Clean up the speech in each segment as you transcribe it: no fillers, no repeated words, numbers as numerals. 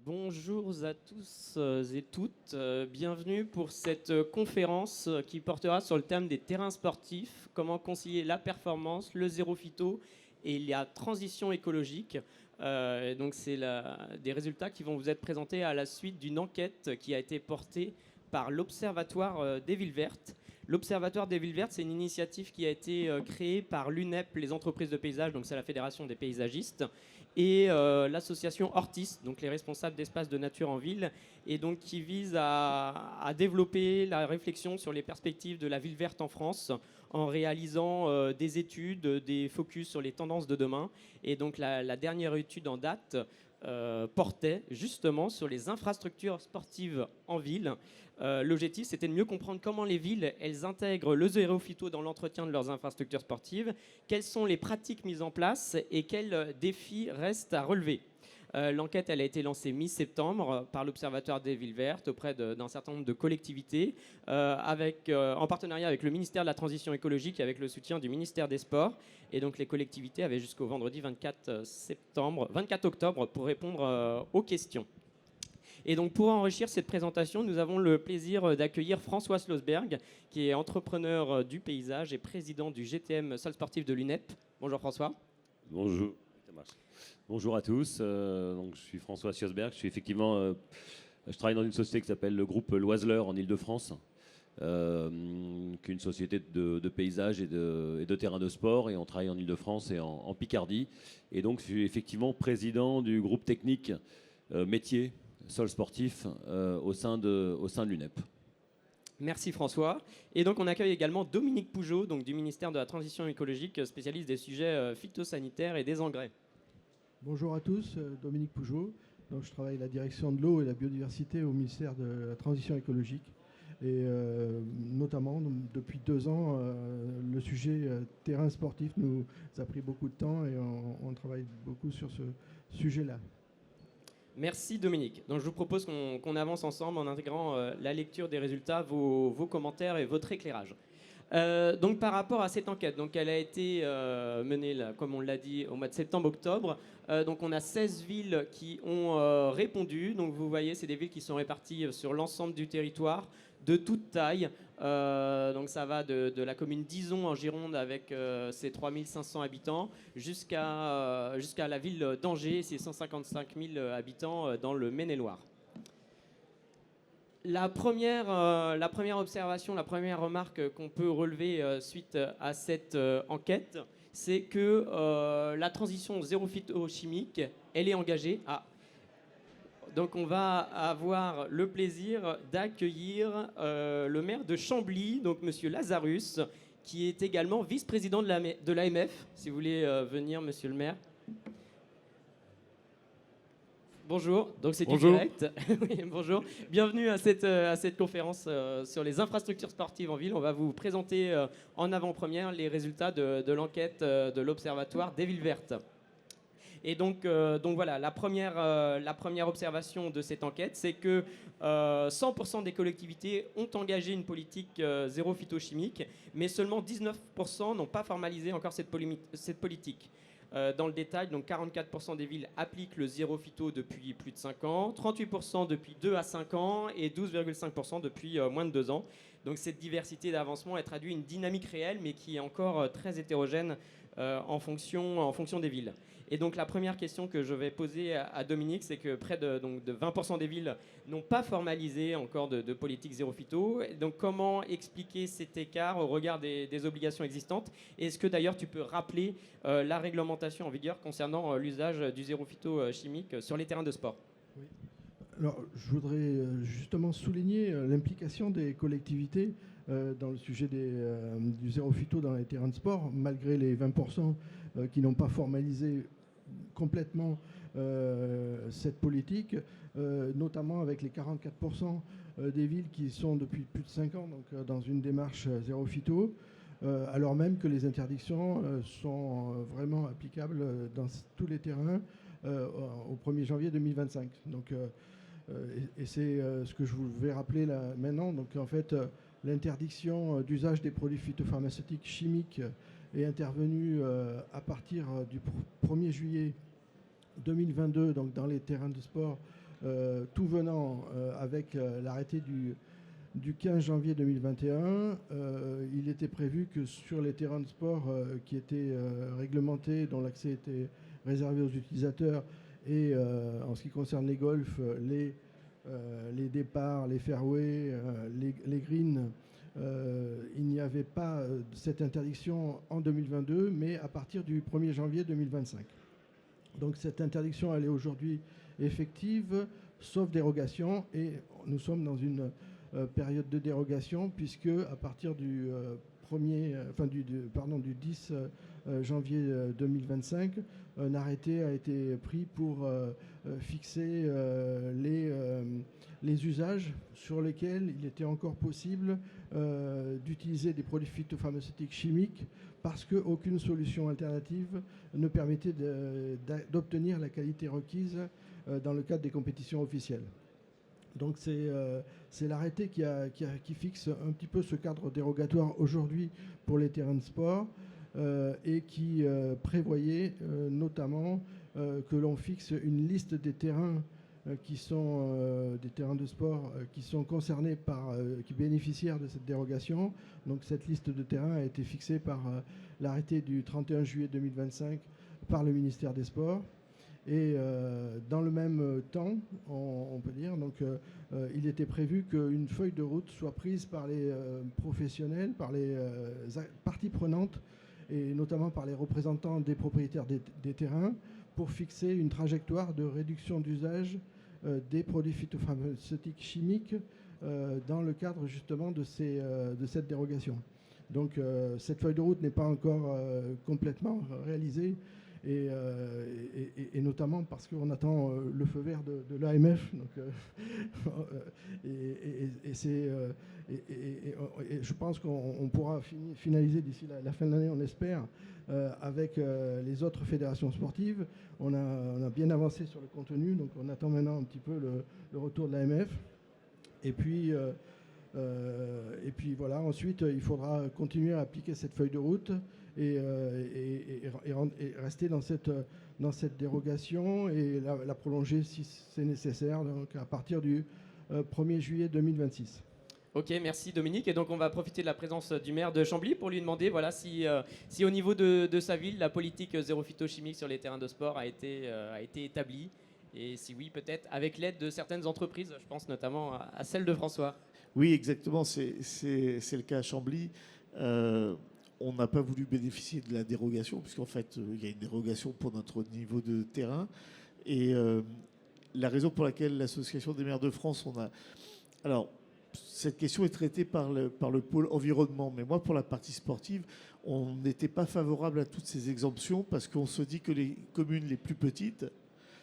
Bonjour à tous et toutes. Bienvenue pour cette conférence qui portera sur le thème des terrains sportifs, comment concilier la performance, le zéro phyto et la transition écologique. Donc c'est des résultats qui vont vous être présentés à la suite d'une enquête qui a été portée par l'Observatoire des villes vertes. L'Observatoire des villes vertes, c'est une initiative qui a été créée par l'UNEP, les entreprises de paysage, donc c'est la Fédération des paysagistes, et l'association Hortis, donc les responsables d'espaces de nature en ville, et donc qui vise à développer la réflexion sur les perspectives de la ville verte en France en réalisant des études, des focus sur les tendances de demain. Et donc la dernière étude en date portait justement sur les infrastructures sportives en ville. L'objectif, c'était de mieux comprendre comment les villes, elles intègrent le zéro phyto dans l'entretien de leurs infrastructures sportives, quelles sont les pratiques mises en place et quels défis restent à relever. L'enquête, elle a été lancée mi-septembre par l'Observatoire des villes vertes auprès d'un certain nombre de collectivités, en partenariat avec le ministère de la Transition écologique et avec le soutien du ministère des Sports. Et donc les collectivités avaient jusqu'au vendredi 24 octobre pour répondre aux questions. Et donc pour enrichir cette présentation, nous avons le plaisir d'accueillir François Slosberg, qui est entrepreneur du paysage et président du GTM Sol Sportif de l'UNEP. Bonjour François. Bonjour. Bonjour à tous. Donc, je suis François Slosberg. Je travaille dans une société qui s'appelle le groupe Loiseleur en Ile-de-France, qui est une société de paysage et de terrains de sport. Et on travaille en Ile-de-France et en Picardie. Et donc, je suis effectivement président du groupe technique métier sol sportif au sein de l'UNEP. Merci François. Et donc on accueille également Dominique Pougeot, donc du ministère de la Transition écologique, spécialiste des sujets phytosanitaires et des engrais. Bonjour à tous, Dominique Pougeot. Donc, je travaille à la direction de l'eau et de la biodiversité au ministère de la Transition écologique. Et notamment, depuis 2 ans, le sujet terrain sportif nous a pris beaucoup de temps et on travaille beaucoup sur ce sujet-là. Merci Dominique. Donc je vous propose qu'on avance ensemble en intégrant la lecture des résultats, vos commentaires et votre éclairage. Donc par rapport à cette enquête, donc elle a été menée, là, comme on l'a dit, au mois de septembre-octobre. Donc on a 16 villes qui ont répondu. Donc vous voyez, c'est des villes qui sont réparties sur l'ensemble du territoire, de toute taille. Donc ça va de la commune d'Izon en Gironde avec ses 3500 habitants jusqu'à la ville d'Angers, ses 155 000 habitants dans le Maine-et-Loire. La première observation, la première remarque qu'on peut relever suite à cette enquête, c'est que la transition zéro phytochimique, elle est engagée. Donc on va avoir le plaisir d'accueillir le maire de Chambly, donc Monsieur Lazarus, qui est également vice-président de l'AMF. Si vous voulez venir, Monsieur le maire. Bonjour, donc c'est du direct. Oui, bonjour, bienvenue à cette conférence sur les infrastructures sportives en ville. On va vous présenter en avant-première les résultats de l'enquête de l'Observatoire des villes vertes. Et donc voilà, la première observation de cette enquête, c'est que 100% des collectivités ont engagé une politique zéro phytochimique, mais seulement 19% n'ont pas formalisé encore cette politique. Dans le détail, donc 44% des villes appliquent le zéro phyto depuis plus de 5 ans, 38% depuis 2 à 5 ans et 12,5% depuis moins de 2 ans. Donc cette diversité d'avancement, elle traduit une dynamique réelle, mais qui est encore très hétérogène en fonction des villes. Et donc la première question que je vais poser à Dominique, c'est que près de 20% des villes n'ont pas formalisé encore de politique zéro phyto. Donc comment expliquer cet écart au regard des obligations existantes? Et est-ce que d'ailleurs tu peux rappeler la réglementation en vigueur concernant l'usage du zéro phyto chimique sur les terrains de sport? Oui. Alors je voudrais justement souligner l'implication des collectivités dans le sujet du zéro phyto dans les terrains de sport, malgré les 20% qui n'ont pas formalisé complètement cette politique, notamment avec les 44% des villes qui sont depuis plus de 5 ans donc, dans une démarche zéro phyto, alors même que les interdictions sont vraiment applicables dans tous les terrains au 1er janvier 2025. Donc, et c'est ce que je vais rappeler là maintenant. Donc en fait, l'interdiction d'usage des produits phytopharmaceutiques chimiques est intervenue à partir du 1er juillet 2022 donc dans les terrains de sport tout venant avec l'arrêté du 15 janvier 2021, il était prévu que sur les terrains de sport qui étaient réglementés, dont l'accès était réservé aux utilisateurs, et en ce qui concerne les golfs, les départs, les fairways, les greens, il n'y avait pas cette interdiction en 2022, mais à partir du 1er janvier 2025. Donc cette interdiction, elle est aujourd'hui effective, sauf dérogation, et nous sommes dans une période de dérogation, puisque à partir du 10 janvier 2025, un arrêté a été pris pour fixer les usages sur lesquels il était encore possible d'utiliser des produits phytopharmaceutiques chimiques, parce qu'aucune solution alternative ne permettait d'obtenir la qualité requise dans le cadre des compétitions officielles. Donc c'est l'arrêté qui fixe un petit peu ce cadre dérogatoire aujourd'hui pour les terrains de sport et qui prévoyait notamment que l'on fixe une liste des terrains qui sont des terrains de sport qui sont concernés qui bénéficiaient de cette dérogation. Donc cette liste de terrains a été fixée par l'arrêté du 31 juillet 2025 par le ministère des Sports. Et dans le même temps, on peut dire, donc, il était prévu qu'une feuille de route soit prise par les professionnels, par les parties prenantes, et notamment par les représentants des propriétaires des terrains, pour fixer une trajectoire de réduction d'usage des produits phytopharmaceutiques chimiques dans le cadre justement de cette dérogation. Donc cette feuille de route n'est pas encore complètement réalisée, et notamment parce qu'on attend le feu vert de l'AMF. Et je pense qu'on pourra finaliser d'ici la fin de l'année, on espère, avec les autres fédérations sportives. On a bien avancé sur le contenu, donc on attend maintenant un petit peu le retour de l'AMF. Et puis voilà, ensuite, il faudra continuer à appliquer cette feuille de route et rester dans cette dérogation et la prolonger si c'est nécessaire, donc à partir du 1er juillet 2026. Ok, merci Dominique. Et donc on va profiter de la présence du maire de Chambly pour lui demander voilà, si au niveau de sa ville, la politique zéro phytochimique sur les terrains de sport a été établie. Et si oui, peut-être avec l'aide de certaines entreprises, je pense notamment à celle de François. Oui, exactement, c'est le cas à Chambly. On n'a pas voulu bénéficier de la dérogation, puisqu'en fait, il y a une dérogation pour notre niveau de terrain. Et la raison pour laquelle l'Association des maires de France, Alors, cette question est traitée par le pôle environnement. Mais moi, pour la partie sportive, on n'était pas favorable à toutes ces exemptions, parce qu'on se dit que les communes les plus petites,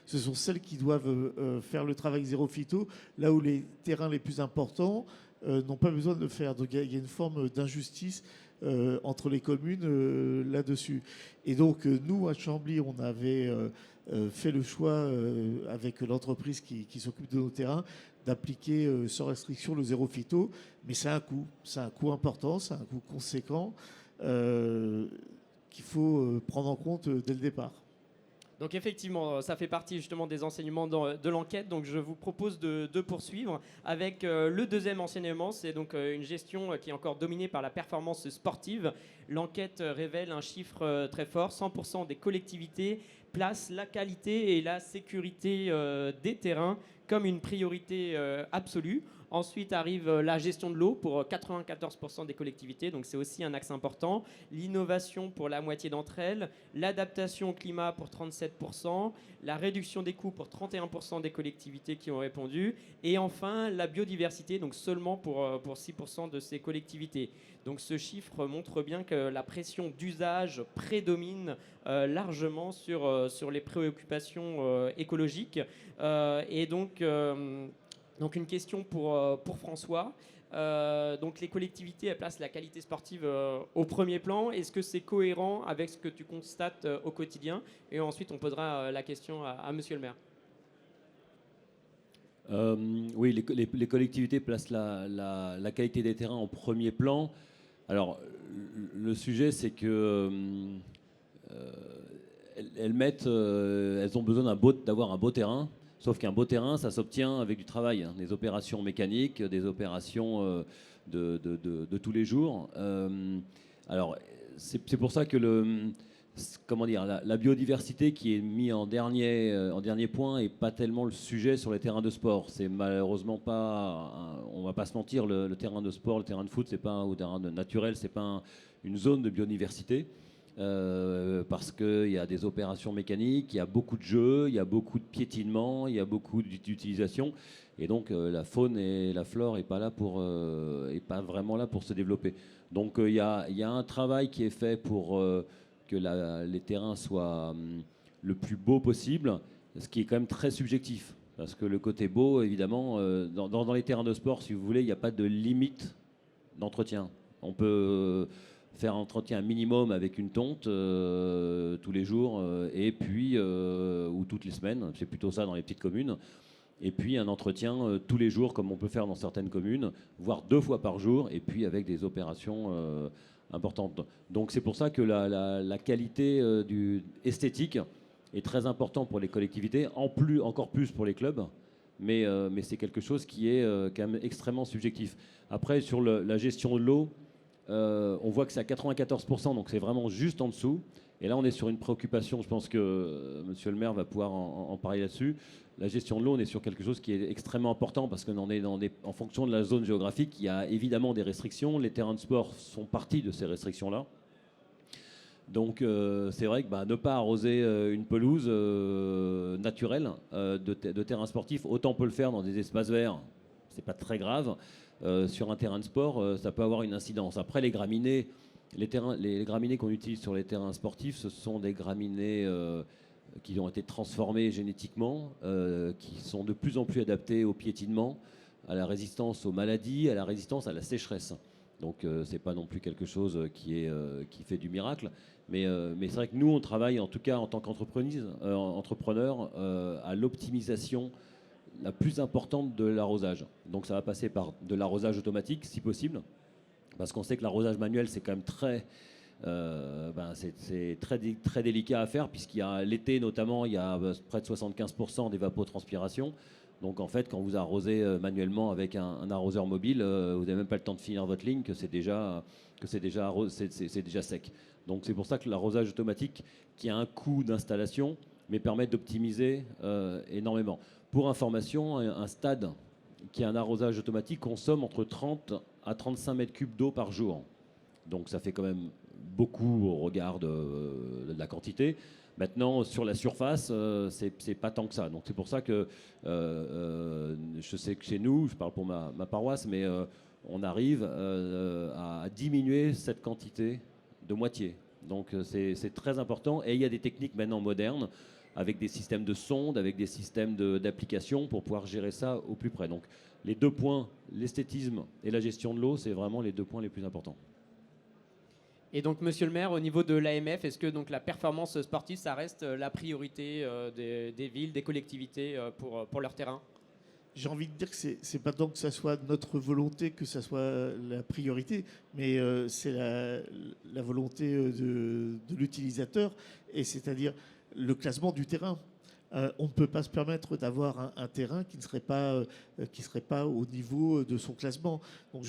ce sont celles qui doivent faire le travail zéro phyto, là où les terrains les plus importants n'ont pas besoin de le faire. Donc il y a une forme d'injustice entre les communes là-dessus. Et donc nous, à Chambly, on avait fait le choix, avec l'entreprise qui s'occupe de nos terrains, d'appliquer sans restriction le zéro phyto. Mais c'est un coût important, c'est un coût conséquent qu'il faut prendre en compte dès le départ. Donc effectivement, ça fait partie justement des enseignements de l'enquête. Donc je vous propose de poursuivre avec le deuxième enseignement. C'est donc une gestion qui est encore dominée par la performance sportive. L'enquête révèle un chiffre très fort. 100% des collectivités placent la qualité et la sécurité des terrains comme une priorité absolue. Ensuite arrive la gestion de l'eau pour 94% des collectivités, donc c'est aussi un axe important. L'innovation pour la moitié d'entre elles, l'adaptation au climat pour 37%, la réduction des coûts pour 31% des collectivités qui ont répondu, et enfin la biodiversité, donc seulement pour 6% de ces collectivités. Donc ce chiffre montre bien que la pression d'usage prédomine largement sur les préoccupations écologiques. Et donc une question pour François. Donc les collectivités, elles placent la qualité sportive au premier plan. Est-ce que c'est cohérent avec ce que tu constates au quotidien? Et ensuite, on posera la question à monsieur le maire. Oui, les collectivités placent la qualité des terrains en premier plan. Alors, le sujet, c'est que elles ont besoin d'avoir un beau terrain. Sauf qu'un beau terrain, ça s'obtient avec du travail, hein, des opérations mécaniques, des opérations de tous les jours. Alors, c'est pour ça que la biodiversité qui est mise en dernier point n'est pas tellement le sujet sur les terrains de sport. C'est malheureusement pas, on va pas se mentir, le terrain de sport, le terrain de foot, c'est pas ou terrain naturel, c'est pas une zone de biodiversité. Parce qu'il y a des opérations mécaniques, il y a beaucoup de jeux, il y a beaucoup de piétinement, il y a beaucoup d'utilisation, et donc la faune et la flore n'est pas vraiment là pour se développer. Donc il y a un travail qui est fait pour que les terrains soient le plus beau possible, ce qui est quand même très subjectif, parce que le côté beau, évidemment, dans les terrains de sport, si vous voulez, il n'y a pas de limite d'entretien. On peut faire un entretien minimum avec une tonte tous les jours et puis ou toutes les semaines, c'est plutôt ça dans les petites communes, et puis un entretien tous les jours comme on peut faire dans certaines communes, voire 2 fois par jour, et puis avec des opérations importantes. Donc c'est pour ça que la qualité esthétique est très importante pour les collectivités, encore plus pour les clubs, mais c'est quelque chose qui est quand même extrêmement subjectif. Après, sur la gestion de l'eau, on voit que c'est à 94%, donc c'est vraiment juste en dessous. Et là, on est sur une préoccupation, je pense que monsieur le maire va pouvoir en parler là-dessus. La gestion de l'eau, on est sur quelque chose qui est extrêmement important parce qu'on est en fonction de la zone géographique, il y a évidemment des restrictions. Les terrains de sport sont partie de ces restrictions-là. Donc c'est vrai que ne pas arroser une pelouse naturelle de terrain sportif, autant on peut le faire dans des espaces verts, c'est pas très grave. Sur un terrain de sport, ça peut avoir une incidence. Après, les graminées qu'on utilise sur les terrains sportifs, ce sont des graminées qui ont été transformées génétiquement, qui sont de plus en plus adaptées au piétinement, à la résistance aux maladies, à la résistance à la sécheresse. Donc c'est pas non plus quelque chose qui fait du miracle. Mais c'est vrai que nous, on travaille, en tout cas en tant qu'entrepreneur, à l'optimisation la plus importante de l'arrosage. Donc ça va passer par de l'arrosage automatique, si possible, parce qu'on sait que l'arrosage manuel, c'est quand même c'est très délicat à faire, puisqu'il y a l'été notamment, il y a près de 75% d'évapotranspiration. Donc en fait, quand vous arrosez manuellement avec un arroseur mobile, vous n'avez même pas le temps de finir votre ligne, que c'est déjà sec. Donc c'est pour ça que l'arrosage automatique, qui a un coût d'installation, mais permet d'optimiser énormément. Pour information, un stade qui a un arrosage automatique consomme entre 30 à 35 mètres cubes d'eau par jour. Donc ça fait quand même beaucoup au regard de la quantité. Maintenant, sur la surface, c'est pas tant que ça. Donc c'est pour ça que je sais que chez nous, je parle pour ma paroisse, mais on arrive à diminuer cette quantité de moitié. Donc c'est très important. Et il y a des techniques maintenant modernes, avec des systèmes de sondes, avec des systèmes d'application pour pouvoir gérer ça au plus près. Donc les 2 points, l'esthétisme et la gestion de l'eau, c'est vraiment les 2 points les plus importants. Et donc, monsieur le maire, au niveau de l'AMF, est-ce que donc, la performance sportive, ça reste la priorité des villes, des collectivités pour leur terrain ? J'ai envie de dire que c'est pas tant que ça soit notre volonté que ça soit la priorité, mais c'est la volonté de l'utilisateur, et c'est-à-dire le classement du terrain. On ne peut pas se permettre d'avoir un terrain qui ne serait pas au niveau de son classement. Donc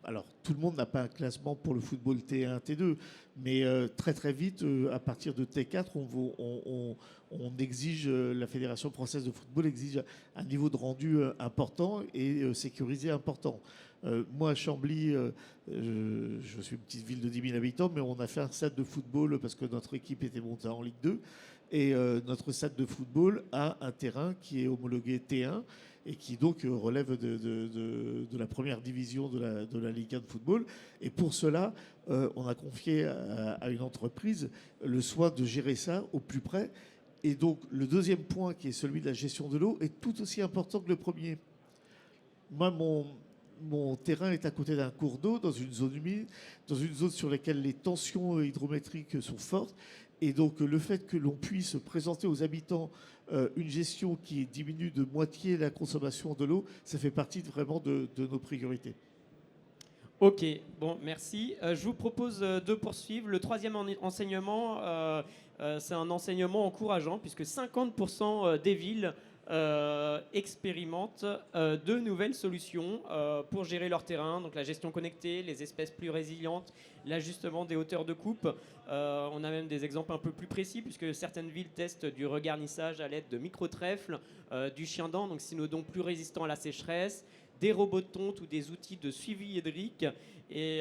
alors, tout le monde n'a pas un classement pour le football T1, T2, mais très très vite, à partir de T4, on exige, la Fédération française de football exige un niveau de rendu important et sécurisé important. Moi, à Chambly, je suis une petite ville de 10 000 habitants, mais on a fait un stade de football parce que notre équipe était montée en Ligue 2. Et notre stade de football a un terrain qui est homologué T1 et qui donc relève de la première division de la Ligue 1 de football. Et pour cela, on a confié à une entreprise le soin de gérer ça au plus près. Et donc le deuxième point, qui est celui de la gestion de l'eau, est tout aussi important que le premier. Moi, mon terrain est à côté d'un cours d'eau, dans une zone humide, dans une zone sur laquelle les tensions hydrométriques sont fortes. Et donc le fait que l'on puisse présenter aux habitants une gestion qui diminue de moitié la consommation de l'eau, ça fait partie vraiment de nos priorités. Ok, bon, merci. Je vous propose de poursuivre. Le troisième enseignement, c'est un enseignement encourageant, puisque 50% des villes expérimentent de nouvelles solutions pour gérer leur terrain, donc la gestion connectée, les espèces plus résilientes, l'ajustement des hauteurs de coupe. On a même des exemples un peu plus précis puisque certaines villes testent du regarnissage à l'aide de micro-trèfles, du chien-dent, donc synodon plus résistant à la sécheresse, des robots de tonte ou des outils de suivi hydrique et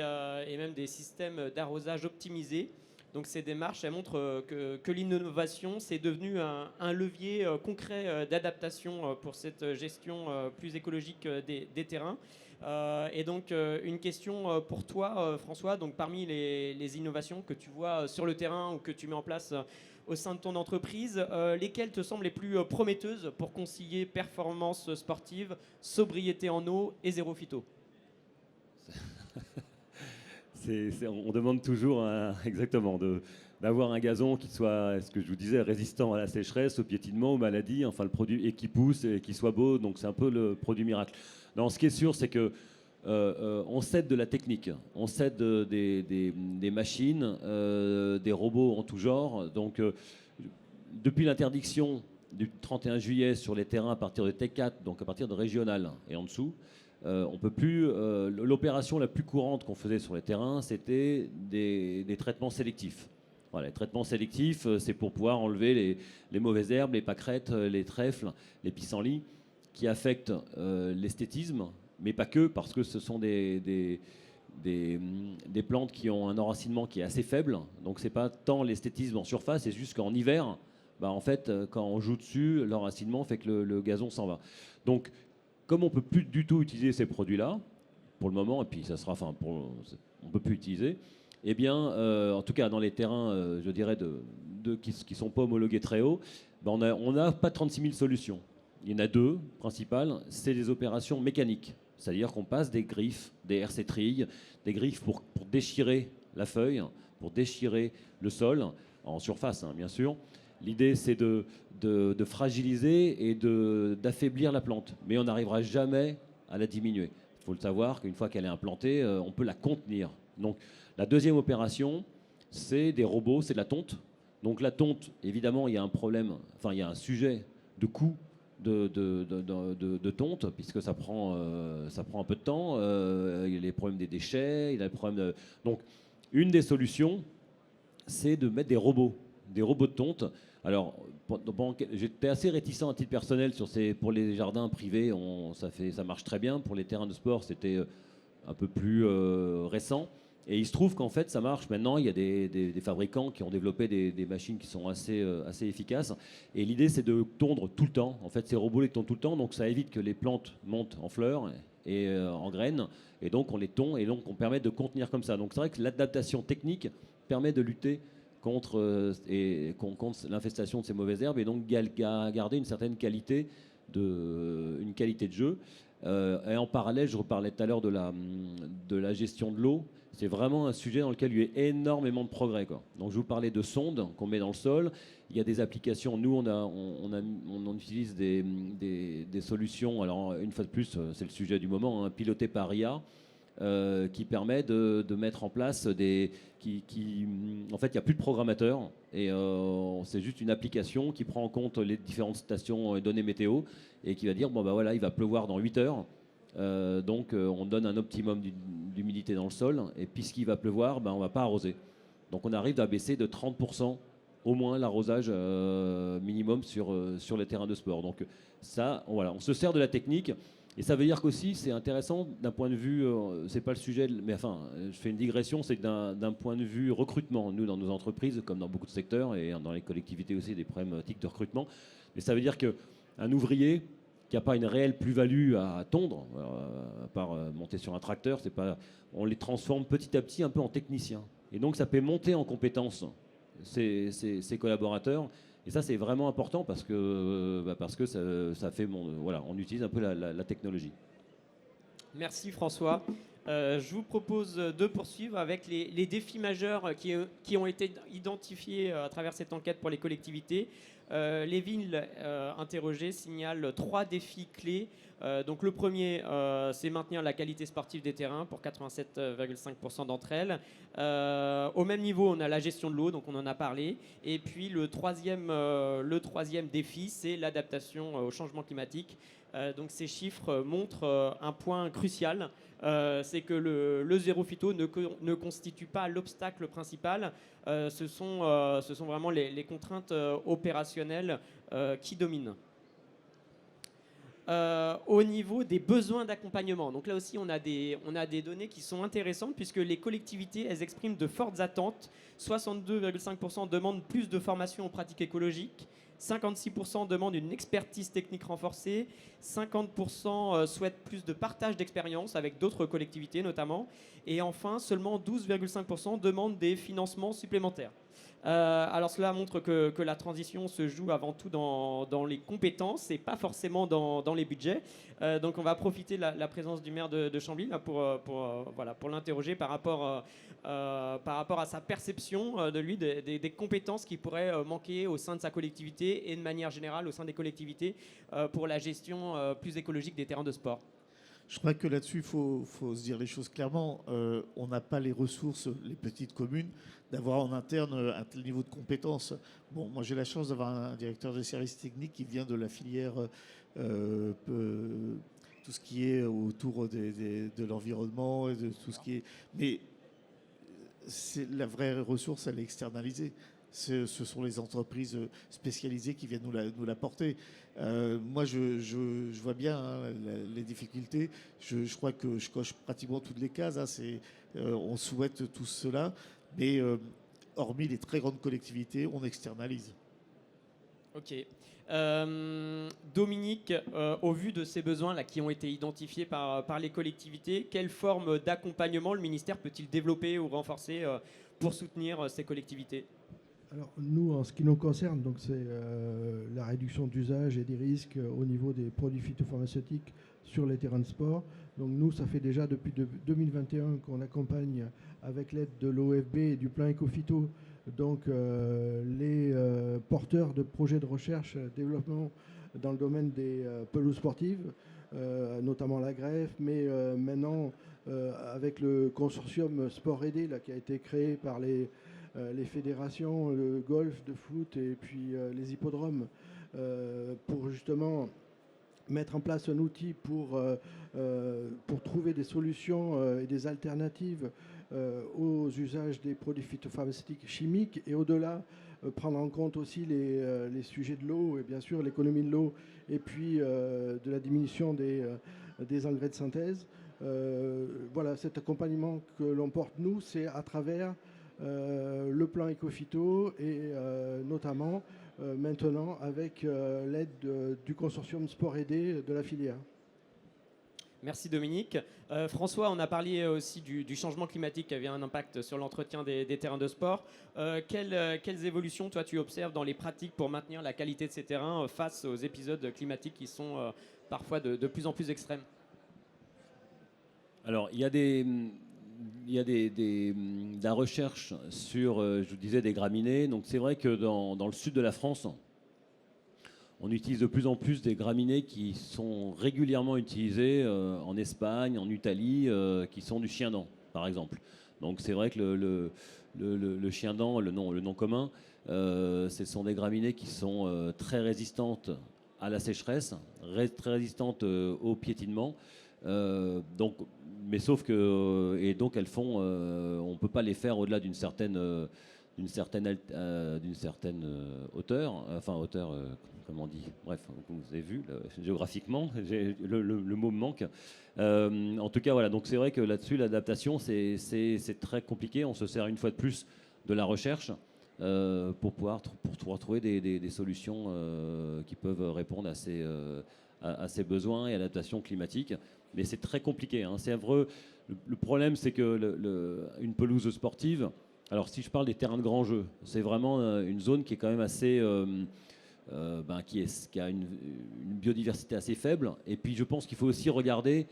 même des systèmes d'arrosage optimisés. Donc ces démarches, elles montrent que l'innovation, c'est devenu un levier concret d'adaptation pour cette gestion plus écologique des terrains. Et donc une question pour toi, François. Donc parmi les innovations que tu vois sur le terrain ou que tu mets en place au sein de ton entreprise, lesquelles te semblent les plus prometteuses pour concilier performance sportive, sobriété en eau et zéro phyto? On demande toujours exactement d'avoir un gazon qui soit, ce que je vous disais, résistant à la sécheresse, au piétinement, aux maladies, enfin le produit, et qui pousse et qui soit beau. Donc c'est un peu le produit miracle. Non, ce qui est sûr, c'est que on cède de la technique, on cède des machines, des robots en tout genre. Donc depuis l'interdiction du 31 juillet sur les terrains à partir de T4, donc à partir de régional et en dessous, on peut plus. L'opération la plus courante qu'on faisait sur les terrains, c'était des traitements sélectifs. Voilà, les traitements sélectifs, c'est pour pouvoir enlever les mauvaises herbes, les pâquerettes, les trèfles, les pissenlits, qui affectent l'esthétisme, mais pas que, parce que ce sont des plantes qui ont un enracinement qui est assez faible. Donc c'est pas tant l'esthétisme en surface, c'est juste qu'en hiver, en fait, quand on joue dessus, l'enracinement fait que le gazon s'en va. Donc comme on ne peut plus du tout utiliser ces produits-là, pour le moment, et puis ça sera, on ne peut plus utiliser, eh bien, en tout cas dans les terrains, je dirais, qui ne sont pas homologués très haut, on n'a pas 36 000 solutions. Il y en a deux principales, c'est les opérations mécaniques. C'est-à-dire qu'on passe des griffes, des RC trilles, des griffes pour déchirer la feuille, pour déchirer le sol, en surface, hein, bien sûr. L'idée, c'est de fragiliser et d'affaiblir la plante. Mais on n'arrivera jamais à la diminuer. Il faut le savoir qu'une fois qu'elle est implantée, on peut la contenir. Donc, la deuxième opération, c'est des robots, c'est de la tonte. Donc, la tonte, évidemment, il y a un problème, il y a un sujet de coût de tonte, puisque ça prend un peu de temps. Il y a les problèmes des déchets, il y a les problèmes Donc, une des solutions, c'est de mettre des robots de tonte. Alors, j'étais assez réticent à titre personnel pour les jardins privés. Ça marche très bien. Pour les terrains de sport, c'était un peu plus récent. Et il se trouve qu'en fait, ça marche. Maintenant, il y a des fabricants qui ont développé des machines qui sont assez efficaces. Et l'idée, c'est de tondre tout le temps. En fait, ces robots les tondent tout le temps. Donc, ça évite que les plantes montent en fleurs et en graines. Et donc, on les tond et donc on permet de contenir comme ça. Donc, c'est vrai que l'adaptation technique permet de lutter contre l'infestation de ces mauvaises herbes et donc garder une certaine qualité de jeu. Et en parallèle, je reparlais tout à l'heure de la gestion de l'eau. C'est vraiment un sujet dans lequel il y a énormément de progrès, quoi. Donc je vous parlais de sondes qu'on met dans le sol. Il y a des applications. Nous, on utilise des solutions. Alors une fois de plus, c'est le sujet du moment, hein, piloté par IA. Qui permet de mettre en place en fait, il n'y a plus de programmateurs et c'est juste une application qui prend en compte les différentes stations et données météo et qui va dire voilà, il va pleuvoir dans 8 heures. Donc on donne un optimum d'humidité dans le sol et puisqu'il va pleuvoir, on ne va pas arroser. Donc on arrive à baisser de 30% au moins l'arrosage minimum sur les terrains de sport. Donc ça, voilà, on se sert de la technique. Et ça veut dire qu'aussi, c'est intéressant d'un point de vue, c'est pas le sujet, mais enfin, je fais une digression, c'est que d'un point de vue recrutement, nous, dans nos entreprises, comme dans beaucoup de secteurs, et dans les collectivités aussi, des problématiques de recrutement, mais ça veut dire qu'un ouvrier qui n'a pas une réelle plus-value à tondre, à part monter sur un tracteur, on les transforme petit à petit un peu en techniciens. Et donc, ça peut monter en compétences ses collaborateurs. Et ça, c'est vraiment important parce que ça fait voilà, on utilise un peu la technologie. Merci François. Je vous propose de poursuivre avec les défis majeurs qui ont été identifiés à travers cette enquête pour les collectivités. Les villes interrogées signalent 3 défis clés. Donc le premier, c'est maintenir la qualité sportive des terrains pour 87,5% d'entre elles. Au même niveau, on a la gestion de l'eau, donc on en a parlé. Et puis le troisième défi, c'est l'adaptation au changement climatique. Donc ces chiffres montrent un point crucial, c'est que le zéro phyto ne constitue pas l'obstacle principal. Ce sont vraiment les contraintes opérationnelles qui dominent. Au niveau des besoins d'accompagnement. Donc là aussi, on a des données qui sont intéressantes puisque les collectivités, elles expriment de fortes attentes. 62,5% demandent plus de formation aux pratiques écologiques. 56% demandent une expertise technique renforcée. 50% souhaitent plus de partage d'expérience avec d'autres collectivités notamment. Et enfin, seulement 12,5% demandent des financements supplémentaires. Alors cela montre que la transition se joue avant tout dans les compétences et pas forcément dans les budgets. Donc on va profiter de la présence du maire de Chambly là, pour l'interroger par rapport à sa perception de lui des compétences qui pourraient manquer au sein de sa collectivité et de manière générale au sein des collectivités pour la gestion plus écologique des terrains de sport. Je crois que là-dessus, il faut se dire les choses clairement. On n'a pas les ressources, les petites communes, d'avoir en interne un tel niveau de compétences. Bon, moi j'ai la chance d'avoir un directeur des services techniques qui vient de la filière, tout ce qui est autour de l'environnement et de tout ce qui est. Mais la vraie ressource, elle est externalisée. Ce sont les entreprises spécialisées qui viennent nous l'apporter. Moi, je vois bien les difficultés. Je crois que je coche pratiquement toutes les cases. On souhaite tout cela. Mais hormis les très grandes collectivités, on externalise. Ok. Dominique, au vu de ces besoins là, qui ont été identifiés par les collectivités, quelle forme d'accompagnement le ministère peut-il développer ou renforcer pour soutenir ces collectivités ? Alors, nous, en ce qui nous concerne, donc c'est la réduction d'usage et des risques au niveau des produits phytopharmaceutiques sur les terrains de sport. Donc nous, ça fait déjà depuis 2021 qu'on accompagne avec l'aide de l'OFB et du plan Ecophyto donc les porteurs de projets de recherche développement dans le domaine des pelouses sportives, notamment la greffe, mais maintenant avec le consortium Sport Aidé là, qui a été créé par les fédérations, le golf, de foot et puis les hippodromes pour justement mettre en place un outil pour trouver des solutions et des alternatives aux usages des produits phytopharmaceutiques chimiques et au-delà prendre en compte aussi les sujets de l'eau et bien sûr l'économie de l'eau et puis de la diminution des engrais de synthèse. Voilà, cet accompagnement que l'on porte nous, c'est à travers le plan Ecophyto et notamment maintenant avec l'aide du consortium Sport Aidé de la filière. Merci Dominique. François, on a parlé aussi du changement climatique qui avait un impact sur l'entretien des terrains de sport. Quelles évolutions toi tu observes dans les pratiques pour maintenir la qualité de ces terrains face aux épisodes climatiques qui sont parfois de plus en plus extrêmes ? Alors, il y a de la recherche sur, je vous disais, des graminées. Donc c'est vrai que dans le sud de la France, on utilise de plus en plus des graminées qui sont régulièrement utilisées en Espagne, en Italie, qui sont du chien-dent, par exemple. Donc c'est vrai que le chien-dent, le nom commun, ce sont des graminées qui sont très résistantes à la sécheresse, très résistantes au piétinement. Mais sauf que et donc elles font, on peut pas les faire au-delà d'une certaine hauteur, comment on dit, bref, vous avez vu géographiquement, le mot me manque. En tout cas voilà, donc c'est vrai que là-dessus l'adaptation c'est très compliqué. On se sert une fois de plus de la recherche pour pouvoir trouver des solutions qui peuvent répondre à ces besoins et à l'adaptation climatique. Mais c'est très compliqué. Hein. C'est vrai. Le problème, c'est que une pelouse sportive, alors si je parle des terrains de grands jeux, c'est vraiment une zone qui est quand même assez, qui a une biodiversité assez faible. Et puis je pense qu'il faut aussi regarder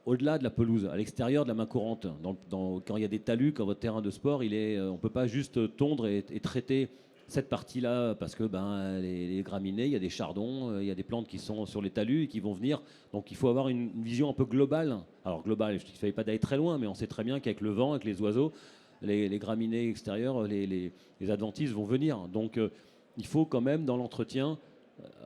au-delà de la pelouse, à l'extérieur de la main courante. Quand il y a des talus, quand votre terrain de sport, on ne peut pas juste tondre et traiter cette partie-là, parce que les graminées, il y a des chardons, il y a des plantes qui sont sur les talus et qui vont venir. Donc il faut avoir une vision un peu globale. Alors globale, il ne fallait pas d'aller très loin, mais on sait très bien qu'avec le vent, avec les oiseaux, les graminées extérieures, les adventices vont venir. Donc il faut quand même, dans l'entretien,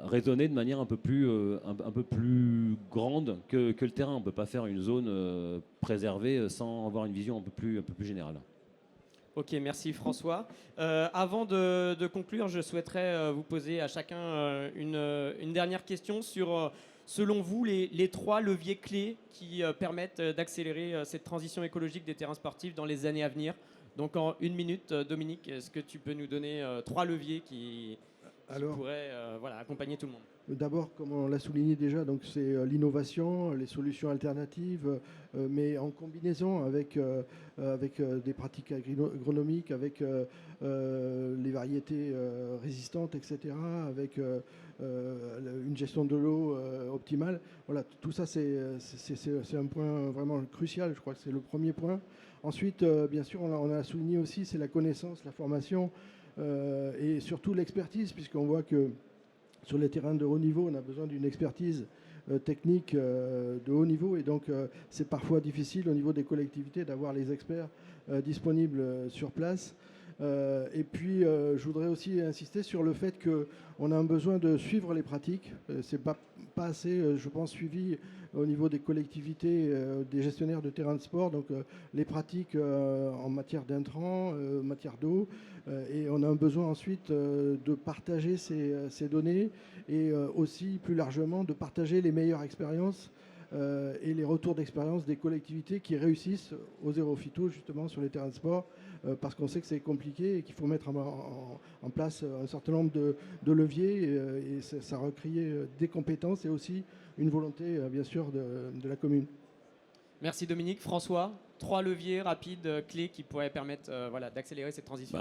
raisonner de manière un peu plus grande que le terrain. On ne peut pas faire une zone préservée sans avoir une vision un peu plus générale. Ok, merci François. Avant de conclure, je souhaiterais vous poser à chacun une dernière question sur, selon vous, les 3 leviers clés qui permettent d'accélérer cette transition écologique des terrains sportifs dans les années à venir. Donc en 1 minute, Dominique, est-ce que tu peux nous donner 3 leviers qui pourraient accompagner tout le monde? D'abord, comme on l'a souligné déjà, donc c'est l'innovation, les solutions alternatives, mais en combinaison avec des pratiques agronomiques, avec les variétés résistantes, etc., avec une gestion de l'eau optimale. Voilà, tout ça, c'est un point vraiment crucial. Je crois que c'est le premier point. Ensuite, bien sûr, on a souligné aussi, c'est la connaissance, la formation et surtout l'expertise, puisqu'on voit que sur les terrains de haut niveau, on a besoin d'une expertise technique de haut niveau. Et donc, c'est parfois difficile au niveau des collectivités d'avoir les experts disponibles sur place. Et puis, je voudrais aussi insister sur le fait qu'on a un besoin de suivre les pratiques. C'est pas assez, je pense, suivi au niveau des collectivités, des gestionnaires de terrains de sport. Donc, les pratiques en matière d'intrants, en matière d'eau. Et on a un besoin ensuite de partager ces données et aussi, plus largement, de partager les meilleures expériences et les retours d'expérience des collectivités qui réussissent au zéro phyto, justement, sur les terrains de sport, parce qu'on sait que c'est compliqué et qu'il faut mettre en place un certain nombre de leviers, et ça requiert des compétences et aussi une volonté, bien sûr, de la commune. Merci Dominique. François, 3 leviers rapides, clés qui pourraient permettre d'accélérer cette transition.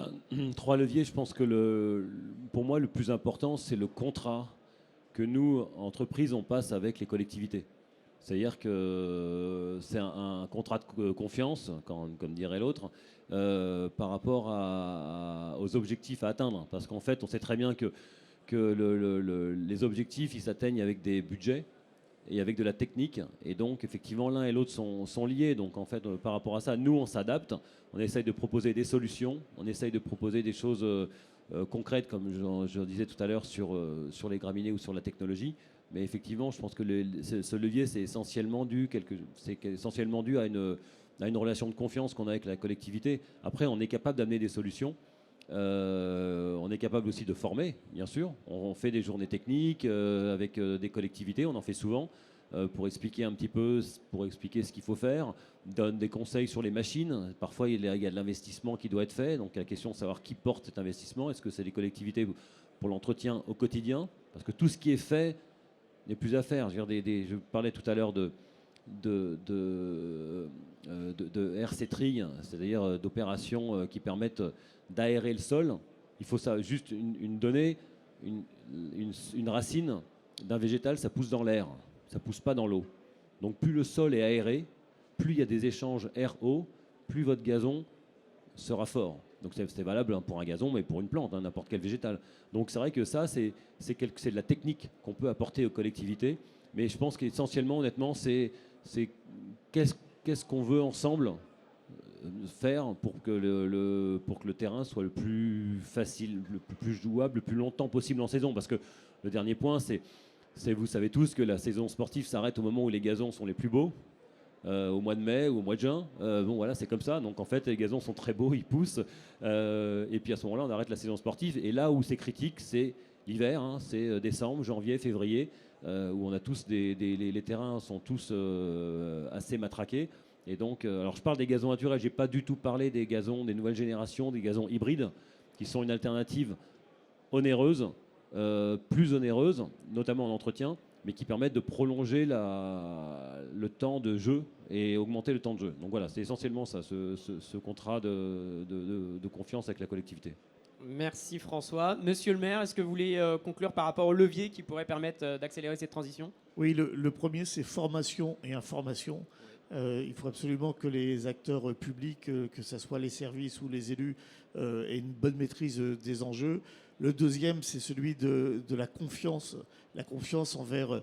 3 leviers, je pense que pour moi, le plus important, c'est le contrat que nous, entreprises, on passe avec les collectivités. C'est-à-dire que c'est un contrat de confiance, comme dirait l'autre, par rapport aux objectifs à atteindre. Parce qu'en fait, on sait très bien que les objectifs, ils s'atteignent avec des budgets et avec de la technique. Et donc, effectivement, l'un et l'autre sont liés. Donc, en fait, par rapport à ça, nous, on s'adapte. On essaye de proposer des solutions. On essaye de proposer des choses concrètes, comme je disais tout à l'heure, sur les graminées ou sur la technologie. Mais effectivement, je pense que ce levier, c'est essentiellement dû à une relation de confiance qu'on a avec la collectivité. Après, on est capable d'amener des solutions. On est capable aussi de former, bien sûr. On fait des journées techniques avec des collectivités, on en fait souvent, pour expliquer un petit peu, pour expliquer ce qu'il faut faire. Donne des conseils sur les machines. Parfois, il y a de l'investissement qui doit être fait. Donc, la question de savoir qui porte cet investissement. Est-ce que c'est les collectivités pour l'entretien au quotidien? Parce que tout ce qui est fait n'est plus à faire. Je parlais tout à l'heure de RC-Tri, c'est-à-dire d'opérations qui permettent d'aérer le sol. Il faut ça, juste une donnée, une racine d'un végétal, ça pousse dans l'air, ça pousse pas dans l'eau. Donc plus le sol est aéré, plus il y a des échanges air-eau, plus votre gazon sera fort. Donc c'est valable pour un gazon, mais pour une plante, n'importe quel végétal. Donc c'est vrai que ça, c'est de la technique qu'on peut apporter aux collectivités. Mais je pense qu'essentiellement, honnêtement, c'est qu'est-ce qu'on veut ensemble faire pour que le terrain soit le plus facile, le plus jouable, le plus longtemps possible en saison. Parce que le dernier point, c'est vous savez tous que la saison sportive s'arrête au moment où les gazons sont les plus beaux. Au mois de mai ou au mois de juin. Bon, voilà, c'est comme ça. Donc, en fait, les gazons sont très beaux, ils poussent. Et puis, à ce moment-là, on arrête la saison sportive. Et là où c'est critique, c'est l'hiver. C'est décembre, janvier, février, où on a tous les terrains sont tous assez matraqués. Et donc, alors, je parle des gazons naturels. J'ai pas du tout parlé des gazons des nouvelles générations, des gazons hybrides, qui sont une alternative onéreuse, plus onéreuse, notamment en entretien, mais qui permettent de prolonger le temps de jeu et augmenter le temps de jeu. Donc voilà, c'est essentiellement ça, ce contrat de confiance avec la collectivité. Merci François. Monsieur le maire, est-ce que vous voulez conclure par rapport aux leviers qui pourraient permettre d'accélérer cette transition? Oui, le premier, c'est formation et information. Il faut absolument que les acteurs publics, que ce soit les services ou les élus, aient une bonne maîtrise des enjeux. Le deuxième, c'est celui de la confiance envers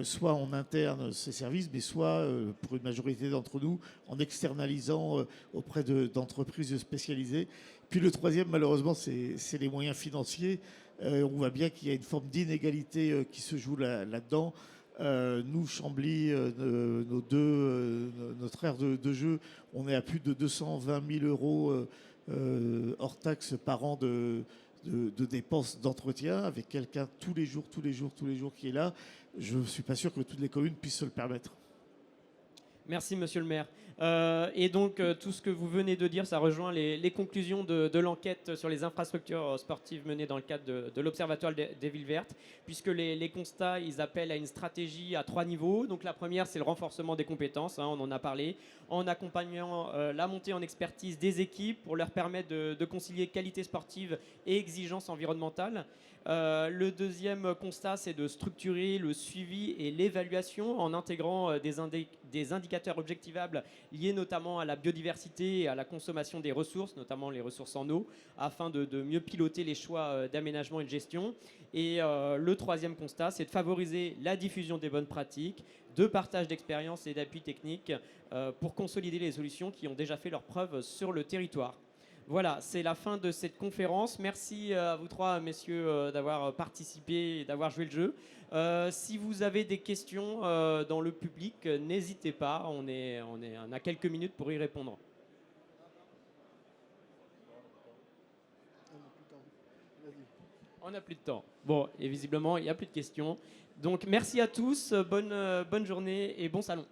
soit en interne ces services, mais soit, pour une majorité d'entre nous, en externalisant auprès d'entreprises spécialisées. Puis le troisième, malheureusement, c'est les moyens financiers. On voit bien qu'il y a une forme d'inégalité qui se joue là-dedans. Nous, Chambly, notre aire de jeu, on est à plus de 220 000 euros hors taxes par an de dépenses d'entretien, avec quelqu'un tous les jours qui est là. Je ne suis pas sûr que toutes les communes puissent se le permettre. Merci, monsieur le maire. Et donc, tout ce que vous venez de dire, ça rejoint les conclusions de l'enquête sur les infrastructures sportives menée dans le cadre de l'Observatoire des villes vertes, puisque les constats, ils appellent à une stratégie à 3 niveaux. Donc, la première, c'est le renforcement des compétences, hein, on en a parlé, en accompagnant la montée en expertise des équipes pour leur permettre de concilier qualité sportive et exigence environnementale. Le deuxième constat, c'est de structurer le suivi et l'évaluation en intégrant des indicateurs objectivables liés notamment à la biodiversité et à la consommation des ressources, notamment les ressources en eau, afin de mieux piloter les choix d'aménagement et de gestion. Et le troisième constat, c'est de favoriser la diffusion des bonnes pratiques, de partage d'expériences et d'appui technique pour consolider les solutions qui ont déjà fait leurs preuves sur le territoire. Voilà, c'est la fin de cette conférence. Merci à vous trois, messieurs, d'avoir participé et d'avoir joué le jeu. Si vous avez des questions dans le public, n'hésitez pas, on a quelques minutes pour y répondre. On n'a plus de temps. Bon, et visiblement, il n'y a plus de questions. Donc, merci à tous, bonne journée et bon salon.